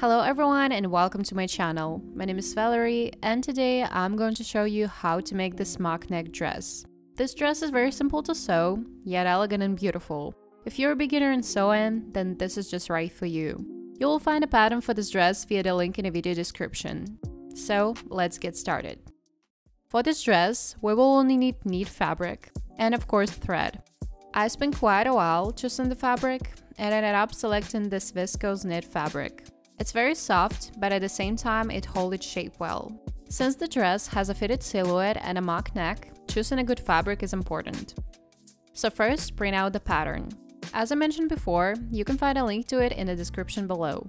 Hello everyone and welcome to my channel. My name is Valerie and today I'm going to show you how to make this mock neck dress. This dress is very simple to sew, yet elegant and beautiful. If you're a beginner in sewing, then this is just right for you. You will find a pattern for this dress via the link in the video description. So let's get started. For this dress, we will only need knit fabric and of course thread. I spent quite a while choosing the fabric and ended up selecting this viscose knit fabric. It's very soft, but at the same time it holds its shape well. Since the dress has a fitted silhouette and a mock neck, choosing a good fabric is important. So first, print out the pattern. As I mentioned before, you can find a link to it in the description below.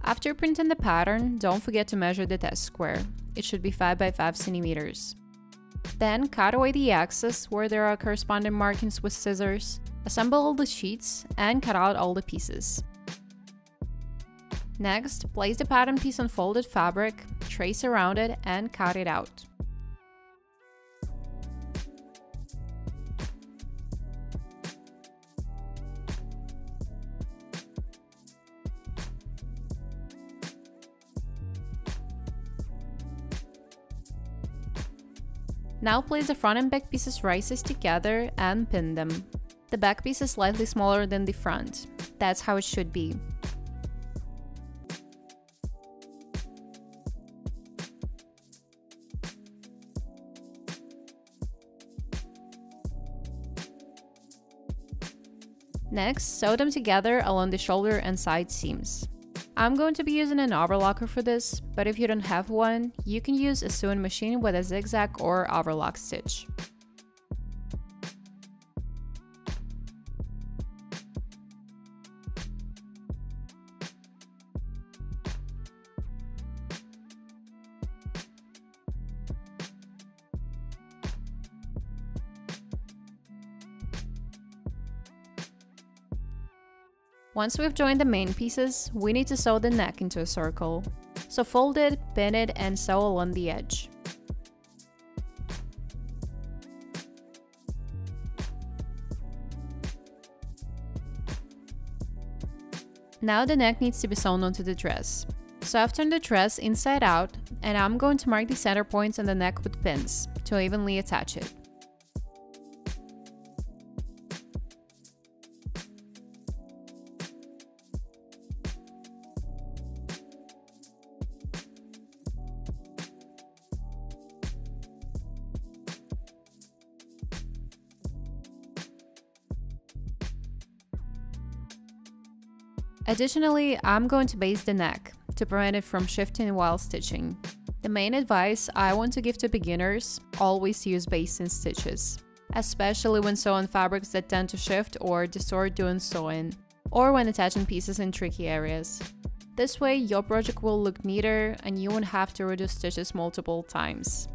After printing the pattern, don't forget to measure the test square. It should be 5 by 5 centimeters. Then cut away the excess where there are corresponding markings with scissors, assemble all the sheets, and cut out all the pieces. Next, place the pattern piece on folded fabric, trace around it, and cut it out. Now place the front and back pieces right-sides together and pin them. The back piece is slightly smaller than the front. That's how it should be. Next, sew them together along the shoulder and side seams. I'm going to be using an overlocker for this, but if you don't have one, you can use a sewing machine with a zigzag or overlock stitch. Once we've joined the main pieces, we need to sew the neck into a circle. So fold it, pin it, and sew along the edge. Now the neck needs to be sewn onto the dress. So I've turned the dress inside out, and I'm going to mark the center points on the neck with pins to evenly attach it. Additionally, I'm going to base the neck to prevent it from shifting while stitching. The main advice I want to give to beginners: always use basting stitches, especially when sewing fabrics that tend to shift or distort during sewing, or when attaching pieces in tricky areas. This way, your project will look neater and you won't have to redo stitches multiple times.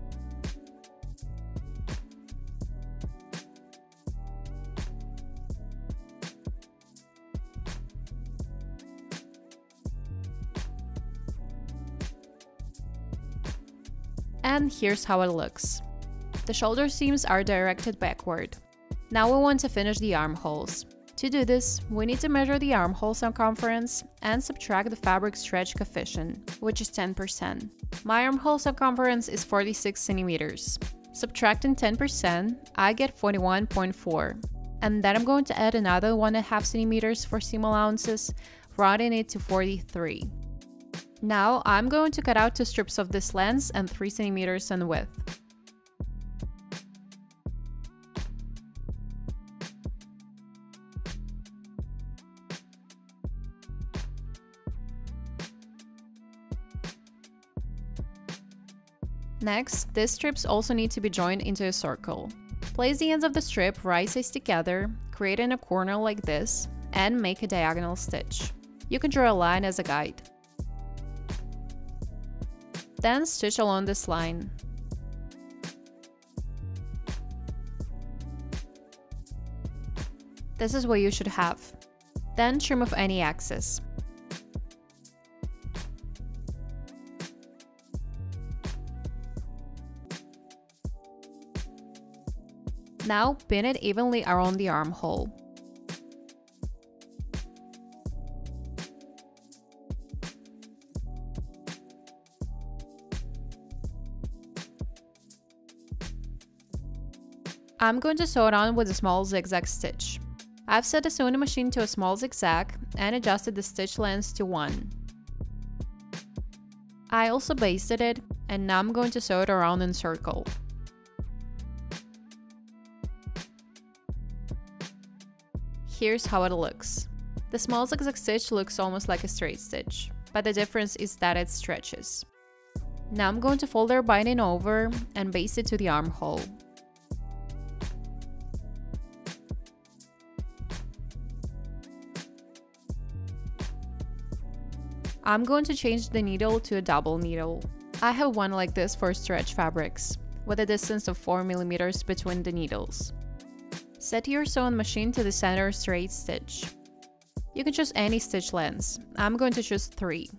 And here's how it looks. The shoulder seams are directed backward. Now we want to finish the armholes. To do this, we need to measure the armhole circumference and subtract the fabric stretch coefficient, which is 10%. My armhole circumference is 46 centimeters. Subtracting 10%, I get 41.4. And then I'm going to add another 1.5 centimeters for seam allowances, rounding it to 43. Now I'm going to cut out 2 strips of this length and 3 centimeters in width. Next, these strips also need to be joined into a circle. Place the ends of the strip right-sides together, creating a corner like this, and make a diagonal stitch. You can draw a line as a guide. Then stitch along this line. This is what you should have. Then trim off any excess. Now pin it evenly around the armhole. I'm going to sew it on with a small zigzag stitch. I've set the sewing machine to a small zigzag and adjusted the stitch length to 1. I also basted it, and now I'm going to sew it around in circle. Here's how it looks. The small zigzag stitch looks almost like a straight stitch, but the difference is that it stretches. Now I'm going to fold our binding over and baste it to the armhole. I'm going to change the needle to a double needle. I have one like this for stretch fabrics, with a distance of 4 mm between the needles. Set your sewing machine to the center straight stitch. You can choose any stitch lengths. I'm going to choose 3.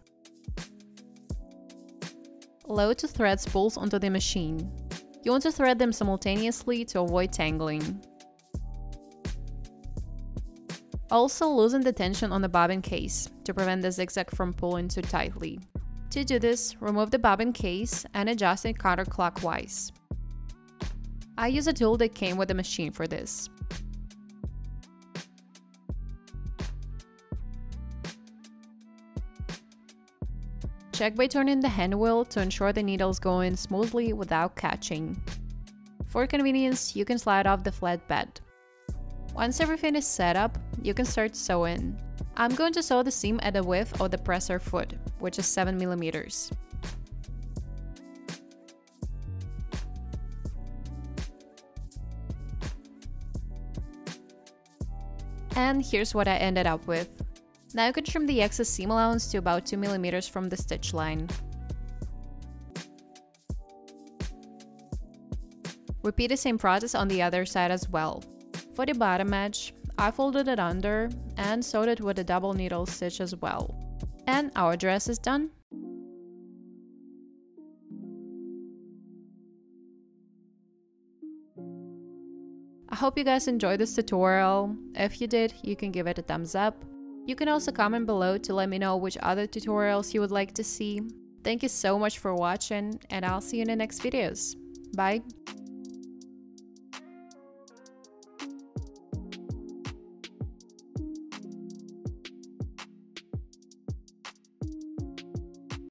Load 2 thread spools onto the machine. You want to thread them simultaneously to avoid tangling. Also loosen the tension on the bobbin case to prevent the zigzag from pulling too tightly. To do this, remove the bobbin case and adjust it counterclockwise. I use a tool that came with the machine for this. Check by turning the hand wheel to ensure the needles go in smoothly without catching. For convenience, you can slide off the flat bed. Once everything is set up, you can start sewing. I'm going to sew the seam at the width of the presser foot, which is 7 mm. And here's what I ended up with. Now you can trim the excess seam allowance to about 2 mm from the stitch line. Repeat the same process on the other side as well. For the bottom edge, I folded it under and sewed it with a double needle stitch as well. And our dress is done. I hope you guys enjoyed this tutorial. If you did, you can give it a thumbs up. You can also comment below to let me know which other tutorials you would like to see. Thank you so much for watching, and I'll see you in the next videos. Bye!